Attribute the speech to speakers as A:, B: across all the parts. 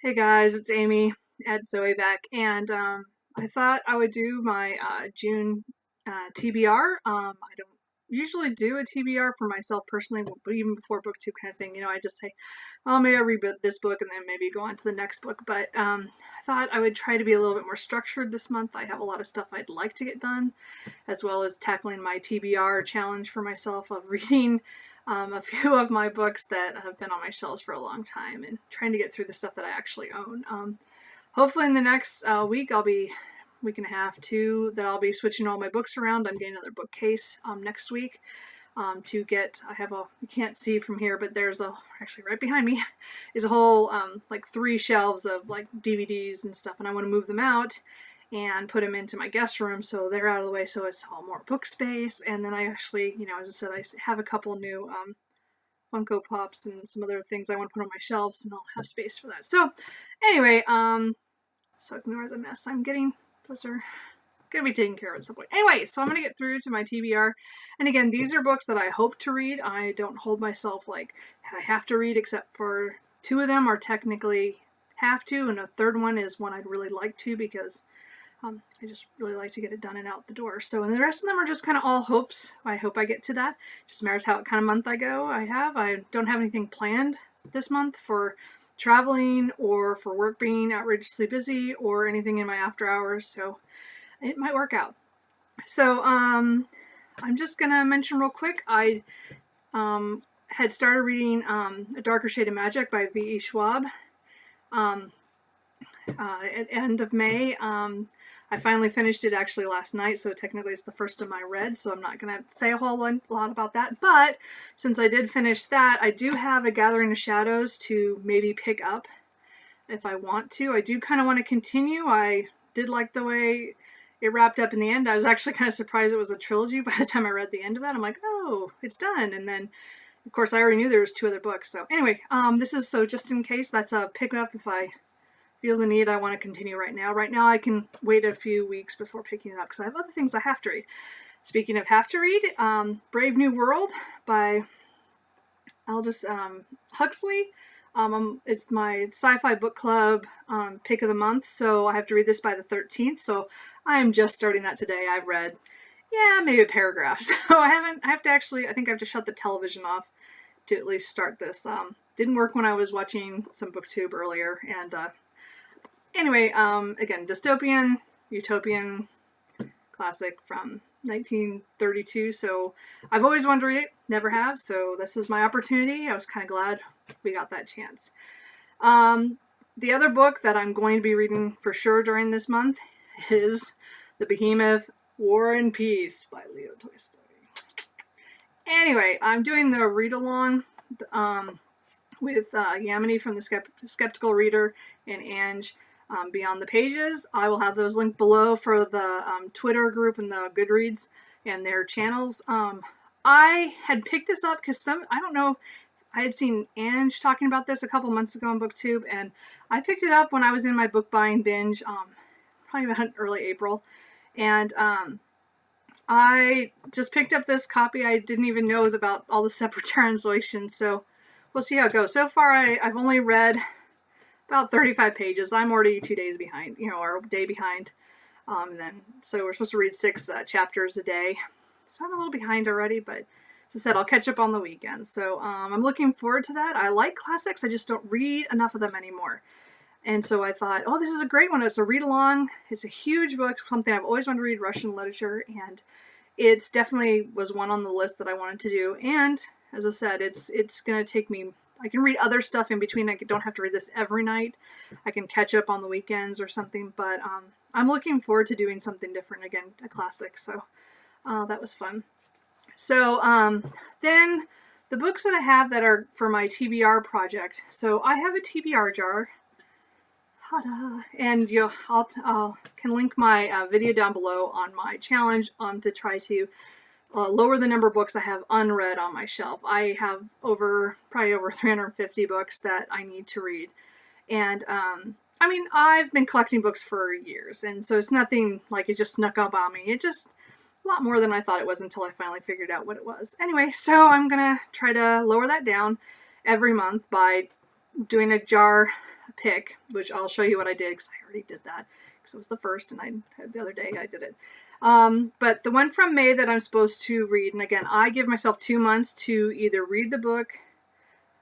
A: Hey guys, it's Amy at Zoe back, and I thought I would do my June TBR. I don't usually do a TBR for myself personally, but even before booktube kind of thing, I just say, oh, maybe I'll read this book and then maybe go on to the next book. But I thought I would try to be a little bit more structured this month. I have a lot of stuff I'd like to get done, as well as tackling my TBR challenge for myself of reading a few of my books that have been on my shelves for a long time and trying to get through the stuff that I actually own. Hopefully in the next week and a half, two, that I'll be switching all my books around. I'm getting another bookcase next week to get, you can't see from here, but there's actually right behind me, is a whole like 3 shelves of like DVDs and stuff, and I want to move them out and put them into my guest room so they're out of the way, so it's all more book space. And then I actually, as I said, I have a couple new Funko Pops and some other ththings I want to put on my shelves, and I'll have space for that. So anyway, so ignore the mess I'm getting. Those are going to be taken care of at some point. Anyway, so I'm going to get through to my TBR. And again, these are books that I hope to read. I don't hold myself like I have to read, except for 2 of them are technically have to, and a third one is one I'd really like to, because I just really like to get it done and out the door. So, and the rest of them are just kind of all hopes. I hope I get to that. Just matters how kind of month I have. I don't have anything planned this month for traveling or for work being outrageously busy or anything in my after hours, so it might work out. So, I'm just gonna mention real quick, I had started reading A Darker Shade of Magic by V.E. Schwab at the end of May. I finally finished it actually last night, so technically it's the first of my read, so I'm not going to say a whole lot about that. But since I did finish that, I do have A Gathering of Shadows to maybe pick up if I want to. I do kind of want to continue. I did like the way it wrapped up in the end. I was actually kind of surprised it was a trilogy by the time I read the end of that. I'm like, oh, it's done. And then, of course, I already knew there was 2 other books. So anyway, this is so just in case. That's a pick up if I feel the need. I want to continue right now. Right now I can wait a few weeks before picking it up because I have other things I have to read. Speaking of have to read, Brave New World by Aldous Huxley. It's my sci-fi book club pick of the month, so I have to read this by the 13th, so I'm just starting that today. I've read, maybe a paragraph, so I think I have to shut the television off to at least start this. Didn't work when I was watching some booktube earlier, and anyway, again, dystopian, utopian, classic from 1932, so I've always wanted to read it, never have, so this is my opportunity. I was kind of glad we got that chance. The other book that I'm going to be reading for sure during this month is The Behemoth, War and Peace by Leo Tolstoy. Anyway, I'm doing the read-along with Yamini from the Skeptical Reader and Ange. Beyond the Pages. I will have those linked below for the Twitter group and the Goodreads and their channels. I had picked this up because I don't know, I had seen Ange talking about this a couple months ago on BookTube, and I picked it up when I was in my book buying binge, probably about early April, and I just picked up this copy. I didn't even know about all the separate translations, so we'll see how it goes. So far, I've only read about 35 pages. I'm already 2 days behind, or a day behind. So we're supposed to read 6 chapters a day. So I'm a little behind already, but as I said, I'll catch up on the weekend. So I'm looking forward to that. I like classics. I just don't read enough of them anymore. And so I thought, oh, this is a great one. It's a read-along. It's a huge book, something I've always wanted to read, Russian literature, and it's definitely was one on the list that I wanted to do. And as I said, it's going to take me, I can read other stuff in between. I don't have to read this every night. I can catch up on the weekends or something, but I'm looking forward to doing something different again, a classic, so that was fun. So then the books that I have that are for my TBR project. So I have a TBR jar, and I'll can link my video down below on my challenge to try to lower the number of books I have unread on my shelf. I have probably over 350 books that I need to read. And I mean, I've been collecting books for years, and so it's nothing like it just snuck up on me. It just a lot more than I thought it was until I finally figured out what it was. Anyway, so I'm gonna try to lower that down every month by doing a jar pick, which I'll show you what I did because I already did that because it was the first, and the other day I did it. But the one from May that I'm supposed to read, and again, I give myself 2 months to either read the book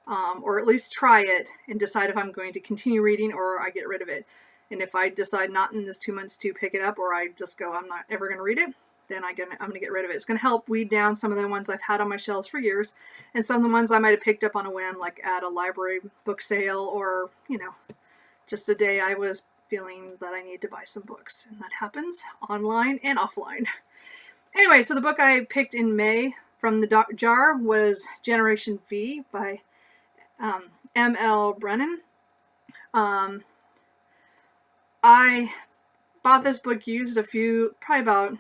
A: or at least try it and decide if I'm going to continue reading or I get rid of it. And if I decide not in this 2 months to pick it up, or I just go, I'm not ever going to read it, then I'm going to get rid of it. It's going to help weed down some of the ones I've had on my shelves for years, and some of the ones I might have picked up on a whim, like at a library book sale, or, you know, just a day I was feeling that I need to buy some books. And that happens online and offline. Anyway, so the book I picked in May from the jar was Generation V by M.L. Brennan. I bought this book used probably about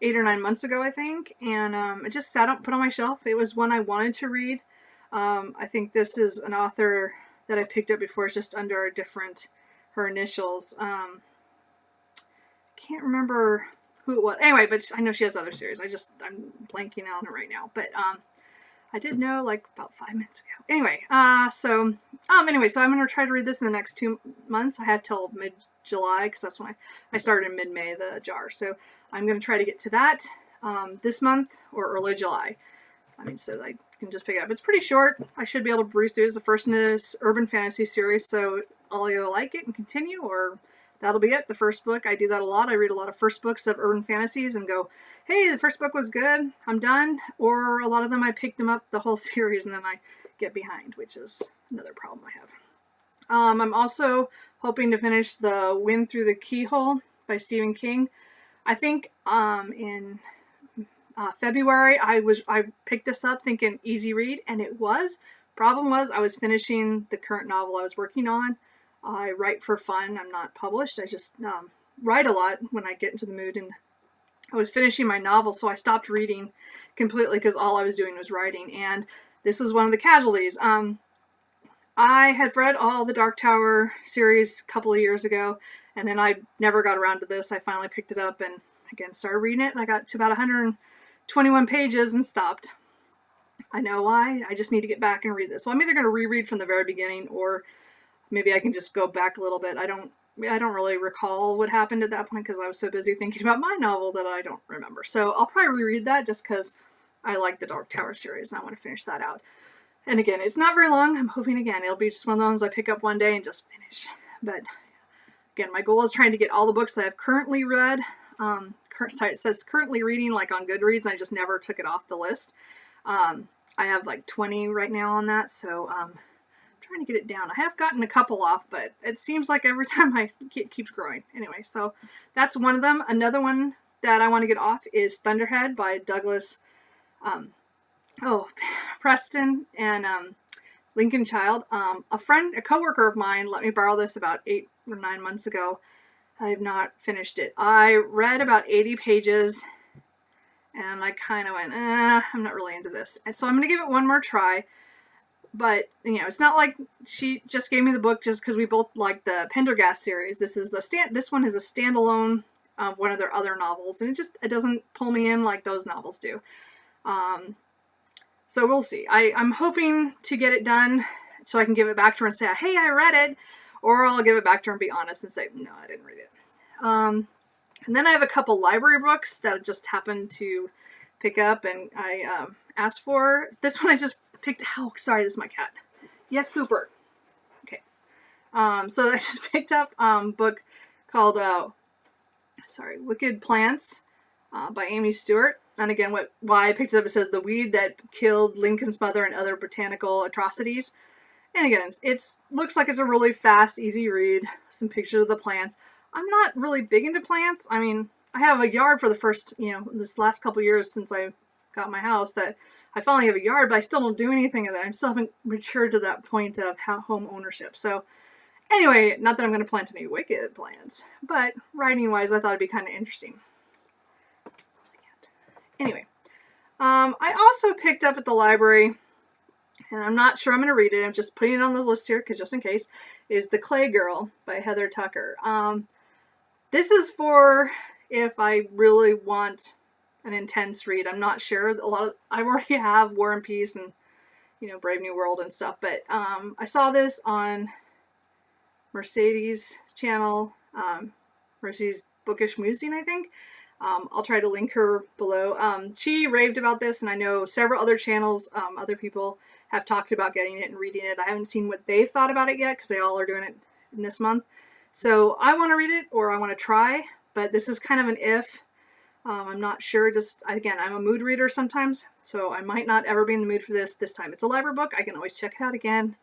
A: 8 or 9 months ago, I think, and it just put on my shelf. It was one I wanted to read. I think this is an author that I picked up before. It's just under her initials. Can't remember who it was. Anyway, but I know she has other series. I'm blanking on it right now. But I did know like about 5 minutes ago. Anyway, so I'm going to try to read this in the next 2 months. I have till mid-July because that's when I started in mid-May, the jar. So I'm going to try to get to that this month or early July. So I can just pick it up. It's pretty short. I should be able to breeze through. It's the first in this urban fantasy series, so I'll either like it and continue, or that'll be it. The first book, I do that a lot. I read a lot of first books of urban fantasies and go, hey, the first book was good, I'm done. Or a lot of them I picked them up the whole series and then I get behind, which is another problem I have. I'm also hoping to finish The Wind Through the Keyhole by Stephen King. I think in February I picked this up thinking easy read, and it was. Problem was I was finishing the current novel I was working on. I write for fun. I'm not published. I just write a lot when I get into the mood, and I was finishing my novel, so I stopped reading completely because all I was doing was writing, and this was one of the casualties. I had read all the Dark Tower series a couple of years ago, and then I never got around to this. I finally picked it up and again started reading it, and I got to about 121 pages and stopped. I know why. I just need to get back and read this. So I'm either going to reread from the very beginning, or maybe I can just go back a little bit. I don't really recall what happened at that point because I was so busy thinking about my novel that I don't remember. So I'll probably reread that just because I like the Dark Tower series and I want to finish that out. And again, it's not very long. I'm hoping again it'll be just one of the ones I pick up one day and just finish. But again, my goal is trying to get all the books that I've currently read. It says currently reading like on Goodreads, and I just never took it off the list. I have like 20 right now on that, so trying to get it down. I have gotten a couple off, but it seems like every time it keeps growing. Anyway, so that's one of them. Another one that I want to get off is Thunderhead by Douglas Preston and Lincoln Child. A coworker of mine let me borrow this about 8 or 9 months ago. I have not finished it. I read about 80 pages and I kind of went, I'm not really into this. And so I'm going to give it one more try. But, it's not like she just gave me the book just because we both like the Pendergast series. This one is a standalone of one of their other novels, and it doesn't pull me in like those novels do. So we'll see. I'm hoping to get it done so I can give it back to her and say, hey, I read it, or I'll give it back to her and be honest and say, no, I didn't read it. And then I have a couple library books that I just happened to pick up, and I asked for. This one I just picked. Oh, sorry, this is my cat. Yes, Cooper. Okay. So I just picked up a book called Wicked Plants by Amy Stewart. And again, why I picked it up, it says the weed that killed Lincoln's mother and other botanical atrocities. And again, it looks like it's a really fast, easy read. Some pictures of the plants. I'm not really big into plants. I mean, I have a yard for the first, this last couple years since I got my house that I finally have a yard, but I still don't do anything with it. I still haven't matured to that point of home ownership. So anyway, not that I'm going to plant any wicked plants, but writing-wise, I thought it'd be kind of interesting. Anyway, I also picked up at the library, and I'm not sure I'm going to read it. I'm just putting it on the list here because just in case, is The Clay Girl by Heather Tucker. This is for if I really want an intense read. I'm not sure. I already have War and Peace and you know, Brave New World and stuff. But I saw this on Mercedes' channel, Mercy's Bookish Musing, I think. I'll try to link her below. She raved about this, and I know several other channels, other people have talked about getting it and reading it. I haven't seen what they've thought about it yet, because they all are doing it in this month. So I want to read it, or I want to try, but this is kind of an if. I'm not sure. Just, again, I'm a mood reader sometimes, so I might not ever be in the mood for this time. It's a library book. I can always check it out again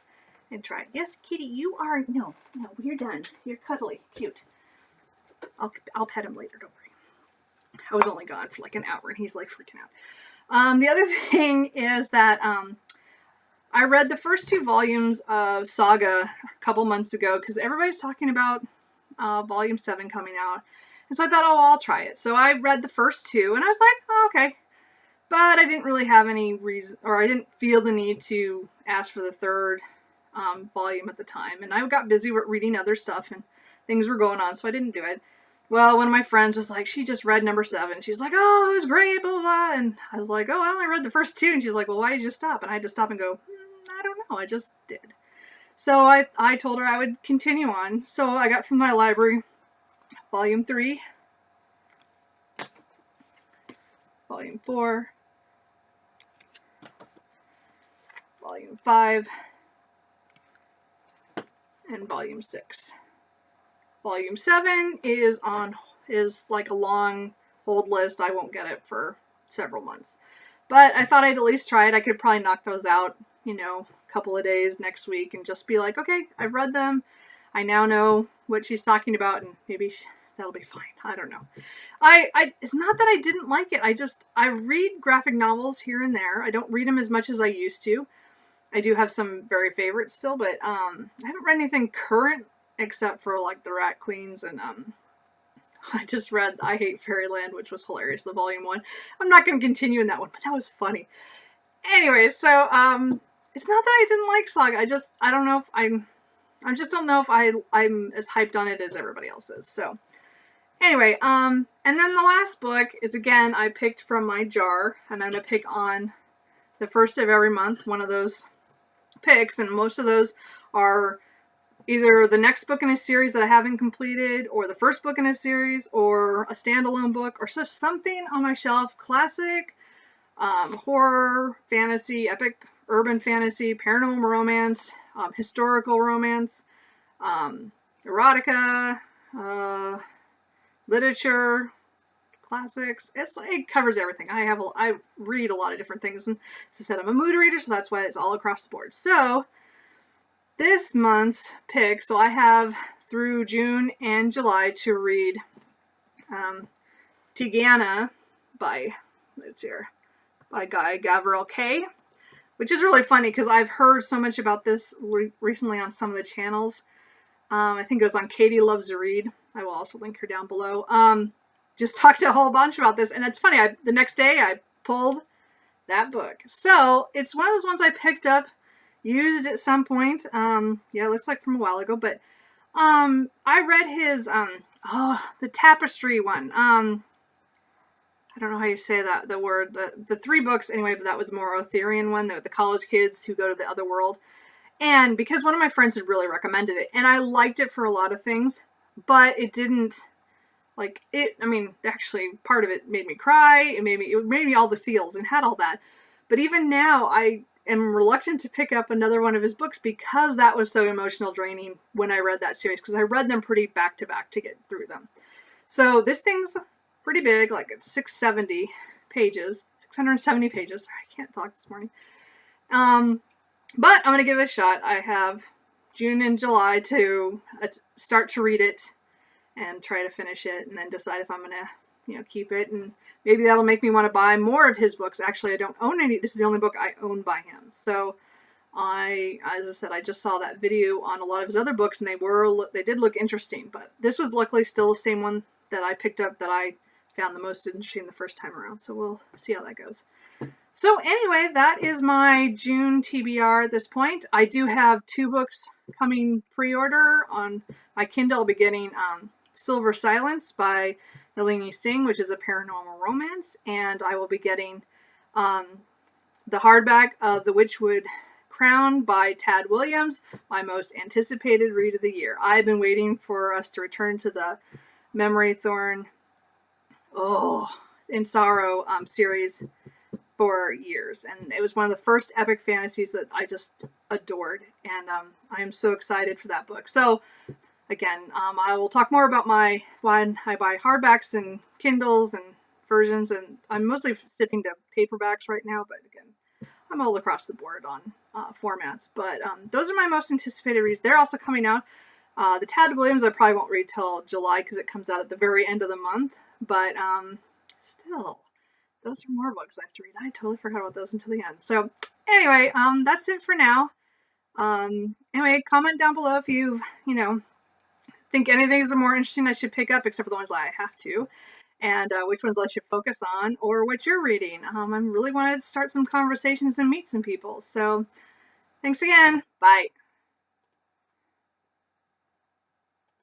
A: and try it. Yes, Kitty, you are, no, you're done. You're cuddly, cute. I'll pet him later, don't worry. I was only gone for like an hour and he's like freaking out. The other thing is that I read the first 2 volumes of Saga a couple months ago because everybody's talking about volume 7 coming out. And so I thought, oh, I'll try it. So I read the first 2 and I was like, oh, okay. But I didn't really have any reason, or I didn't feel the need to ask for the 3rd volume at the time. And I got busy reading other stuff and things were going on, so I didn't do it. Well, one of my friends was like, she just read number 7. She's like, oh, it was great, blah, blah, blah. And I was like, oh, I only read the first 2. And she's like, well, why did you stop? And I had to stop and go, I don't know, I just did. So I told her I would continue on. So I got from my library volume 3, volume 4, volume 5, and volume 6. Volume 7 is like a long hold list. I won't get it for several months. But I thought I'd at least try it. I could probably knock those out, you know, a couple of days next week and just be like, okay, I've read them. I now know what she's talking about, and maybe that'll be fine. I don't know. It's not that I didn't like it. I read graphic novels here and there. I don't read them as much as I used to. I do have some very favorites still, but I haven't read anything current except for like the Rat Queens, and I just read I Hate Fairyland, which was hilarious, the volume 1. I'm not going to continue in that one, but that was funny. Anyway, so it's not that I didn't like Saga. I don't know if I just don't know if I'm as hyped on it as everybody else is. So anyway, and then the last book is, again, I picked from my jar, and I'm going to pick on the first of every month, one of those picks, and most of those are either the next book in a series that I haven't completed, or the first book in a series, or a standalone book, or just something on my shelf. Classic, horror, fantasy, epic, urban fantasy, paranormal romance, historical romance, erotica, literature, classics. It covers everything. I read a lot of different things, and as I said, I'm a mood reader, so that's why it's all across the board. So this month's pick, so I have through June and July to read Tigana by Guy Gavriel Kay, which is really funny because I've heard so much about this recently on some of the channels. I think it was on Katie Loves to Read. I will also link her down below. Just talked a whole bunch about this, and it's funny. The next day I pulled that book. So it's one of those ones I picked up, used at some point. Yeah, it looks like from a while ago, but I read his the tapestry one. I don't know how you say that, the word, the 3 books anyway, but that was more Arthurian one, the college kids who go to the other world. And because one of my friends had really recommended it, and I liked it for a lot of things, but it didn't, like, I mean, actually part of it made me cry, it made me all the feels and had all that. But even now, I am reluctant to pick up another one of his books because that was so emotional draining when I read that series, because I read them pretty back to back to get through them. So this thing's pretty big, like it's 670 pages. Sorry, I can't talk this morning. But I'm going to give it a shot. I have June and July to start to read it and try to finish it, and then decide if I'm going to, keep it, and maybe that'll make me want to buy more of his books. Actually, I don't own any. This is the only book I own by him. So as I said, I just saw that video on a lot of his other books, and they did look interesting, but this was luckily still the same one that I picked up that I found the most interesting the first time around. So we'll see how that goes. So anyway, that is my June TBR at this point. I do have 2 books coming pre-order on my Kindle. I'll be getting Silver Silence by Nalini Singh, which is a paranormal romance, and I will be getting the hardback of The Witchwood Crown by Tad Williams, my most anticipated read of the year. I've been waiting for us to return to the Memory Thorn in Sorrow series for years, and it was one of the first epic fantasies that I just adored, and I am so excited for that book. So again, I will talk more about when I buy hardbacks and Kindles and versions, and I'm mostly sticking to paperbacks right now, but again, I'm all across the board on formats. But those are my most anticipated reads. They're also coming out. The Tad Williams I probably won't read till July because it comes out at the very end of the month, but still, those are more books I have to read. I totally forgot about those until the end. So anyway, that's it for now. Anyway, comment down below if you think anything is more interesting I should pick up, except for the ones that I have to, and which ones I should focus on, or what you're reading. I really wanted to start some conversations and meet some people. So thanks again. Bye.